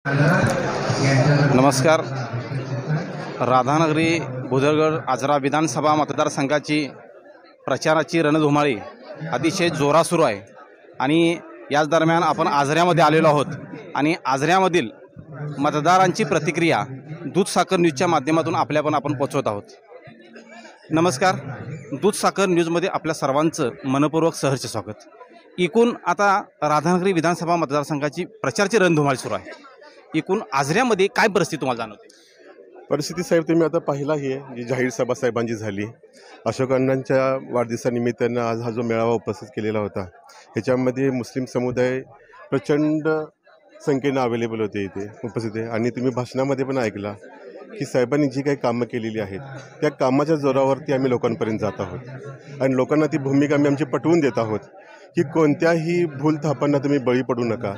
नमस्कार। राधानगरी भुदरगड आजरा विधानसभा मतदारसंघाची प्रचाराची रणधुमाळी अतिशय जोरात सुरू आहे आणि याच दरम्यान आपण आजऱ्यामध्ये आलेलो आहोत आणि आजऱ्यामधील मतदारांची प्रतिक्रिया दूध साखर न्यूजच्या माध्यमातून आपण पोहोचवत आहोत। नमस्कार। दूध साखर न्यूजमध्ये आपल्या सर्वांचं मनपूर्वक सहर्ष स्वागत। एकूण आता राधानगरी विधानसभा मतदारसंघाची प्रचाराची रणधुमाळी सुरू आहे। एकूण आजऱ्यामध्ये काय परिस्थिती तुम्हाला जाणवते? परिस्थिती साहेब तुम्ही आता पाहिला आहे जी जाहीर सभा साहेबांची झाली अशोक अण्णांच्या वाढदिवसानिमित्तानं आज हा जो मेळावा उपस्थित केलेला होता ह्याच्यामध्ये मुस्लिम समुदाय प्रचंड संख्येनं अवेलेबल होते, इथे उपस्थित आहे। आणि तुम्ही भाषणामध्ये पण ऐकला की साहेबांनी जी काही कामं केलेली आहेत त्या कामाच्या जोरावरती आम्ही लोकांपर्यंत जात आहोत आणि लोकांना ती भूमिका आम्ही आमची पटवून देत आहोत की कोणत्याही भूलथापांना तुम्ही बळी पडू नका,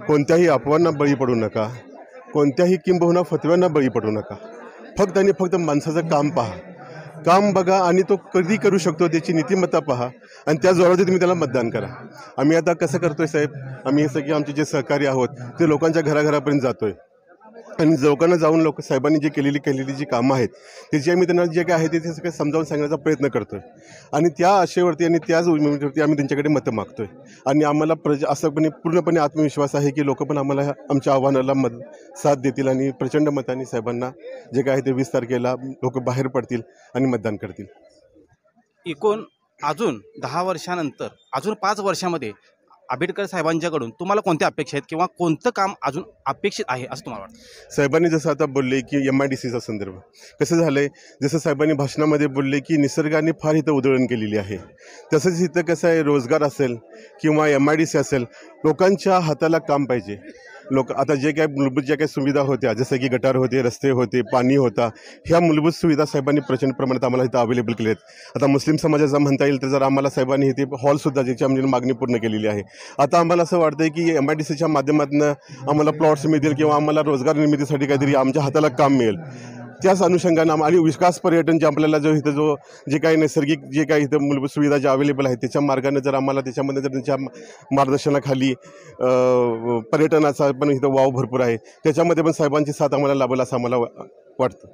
कोणत्याही अफवांना बळी पडू नका, कोणत्याही किंबहुना फतव्यांना बळी पडू नका। फक्त आणि फक्त माणसाचं काम पहा, काम बघा आणि तो कधी करू शकतो त्याची नीतिमत्ता पहा आणि त्या जोरावरती तुम्ही त्याला मतदान करा। आम्ही आता कसं करतोय साहेब, आम्ही हे सगळे आमचे जे सहकारी आहोत ते लोकांच्या घराघरापर्यंत जातोय आणि लोकांना जाऊन साहेबांनी जे केलेली जी कामं आहेत त्याची आम्ही त्यांना जे काय आहे ते सगळं समजावून सांगण्याचा प्रयत्न करतोय आणि त्या आशेवरती आणि त्याच उमेदवारीवरती आम्ही त्यांच्याकडे मतं मागतोय आणि आम्हाला असं पूर्णपणे आत्मविश्वास आहे की लोक पण आम्हाला आमच्या आव्हानाला साथ देतील आणि प्रचंड मतांनी साहेबांना जे काय आहे ते 20 तारखेला लोक बाहेर पडतील आणि मतदान करतील। एकूण अजून 10 वर्षानंतर अजून 5 वर्षामध्ये आंबेडकर साहेबांच्याकडून तुम्हाला कोणत्या अपेक्षा आहेत किंवा कोणतं काम अजून अपेक्षित आहे असं तुम्हाला वाटतं? साहेबांनी जसं आता बोलले की MIDCचा संदर्भ कसं झालं आहे, जसं साहेबांनी भाषणामध्ये बोलले की निसर्गाने फार इथं उधळण केलेली आहे, तसंच इथं कसं आहे रोजगार असेल किंवा MIDC असेल, लोकांच्या हाताला काम पाहिजे। लोक आता जे काय मूलभूत ज्या काही सुविधा होत्या जसं की गटार होते, रस्ते होते, पाणी होता, ह्या मूलभूत सुविधा साहेबांनी प्रचंड प्रमाणात आम्हाला इथं अवेलेबल केले आहेत। आता मुस्लिम समाजाचा म्हणता येईल तर जर आम्हाला साहेबांनी इथे हॉलसुद्धा ज्याची आमची मागणी पूर्ण केलेली आहे। आता आम्हाला असं वाटतं की MIDCच्या माध्यमातून आम्हाला प्लॉट्स मिळतील किंवा आम्हाला रोजगार निर्मितीसाठी काहीतरी आमच्या हाताला काम मिळेल। त्याच अनुषंगानं आणि विकास पर्यटन जे आपल्याला जे काही नैसर्गिक जे काही इथं मूलभूत सुविधा ज्या अवेलेबल आहेत त्याच्या मार्गाने जर आम्हाला त्याच्यामध्ये जर त्यांच्या मार्गदर्शनाखाली पर्यटनाचा पण इथं वाव भरपूर आहे, त्याच्यामध्ये पण साहेबांची साथ आम्हाला लाभेल असं आम्हाला वाटतं।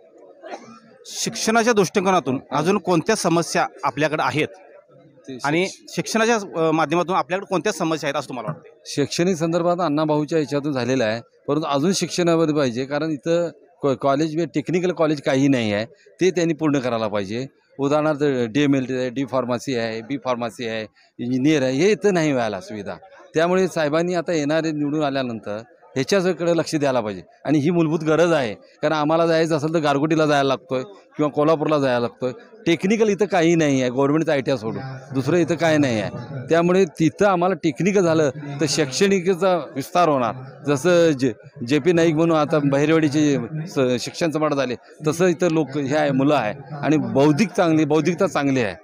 शिक्षणाच्या दृष्टिकोनातून अजून कोणत्या समस्या आपल्याकडे आहेत आणि शिक्षणाच्या माध्यमातून आपल्याकडे कोणत्या समस्या आहेत असं तुम्हाला वाटतं? शैक्षणिक संदर्भात अण्णाभाऊच्या ह्याच्यातून झालेलं आहे, परंतु अजून शिक्षणामध्ये पाहिजे, कारण इथं कॉलेज टेक्निकल कॉलेज काही नाही आहे, ते त्यांनी पूर्ण करायला पाहिजे। उदाहरणार्थ DMLT आहे, D फार्मसी आहे, B फार्मसी आहे, इंजिनियर आहे, हे इथं नाही व्हायला सुविधा। त्यामुळे साहेबांनी आता येणारे निवडून आल्यानंतर ह्याच्याकडे लक्ष द्यायला पाहिजे आणि ही मूलभूत गरज आहे, कारण आम्हाला जायचं असेल तर गारगोटीला जायला लागतो आहे किंवा कोल्हापूरला जायला लागतो आहे। टेक्निकल इथं काही नाही आहे, गव्हर्नमेंटचं ITI सोडून दुसरं इथं काय नाही आहे। त्यामुळे तिथं आम्हाला टेक्निकल झालं तर शैक्षणिकचा विस्तार होणार। जसं JP नाईक म्हणून आता बहिरेवाडीचे शिक्षण समाट झाले तसं इथं लोक हे आहे, मुलं आहे आणि बौद्धिकता चांगली आहे।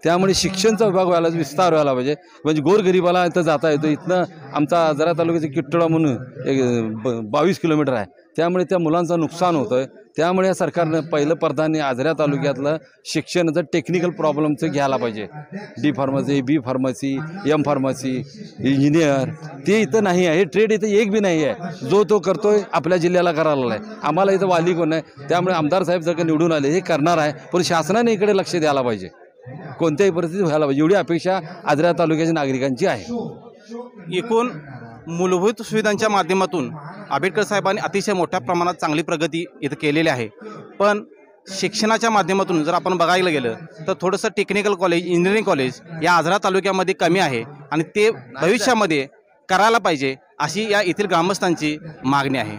त्यामुळे शिक्षणचा विभाग व्हायला विस्तार व्हायला पाहिजे, म्हणजे गोरगरिबाला इथं जाता येतो। इथनं आमचा आजरा तालुक्याचा किट्टोळा म्हणून 22 किलोमीटर आहे, त्यामुळे त्या मुलांचं नुकसान होतं आहे। त्यामुळे या सरकारनं पहिलं प्राधान्य आजरा तालुक्यातलं शिक्षणाचं टेक्निकल प्रॉब्लेमचं घ्यायला पाहिजे। D pharmacy, B pharmacy, M pharmacy, engineer ते इथं नाही आहे, हे ट्रेड इथं एक बी नाही आहे। जो तो करतोय आपल्या जिल्ह्याला करायला आहे, आम्हाला इथं वाली कोण आहे। त्यामुळे आमदार साहेब जर का निवडून आले हे करणार आहे, पण शासनाने इकडे लक्ष द्यायला पाहिजे, कोणत्याही परिस्थितीत व्हायला पाहिजे, एवढी अपेक्षा आजरा तालुक्याच्या नागरिकांची आहे। एकूण मूलभूत सुविधांच्या माध्यमातून आंबेडकर साहेबांनी अतिशय मोठ्या प्रमाणात चांगली प्रगती इथं केलेली आहे, पण शिक्षणाच्या माध्यमातून जर आपण बघायला गेलं तर थोडंसं टेक्निकल कॉलेज, इंजिनिअरिंग कॉलेज या आजरा तालुक्यामध्ये कमी आहे आणि ते भविष्यामध्ये करायला पाहिजे अशी या येथील ग्रामस्थांची मागणी आहे।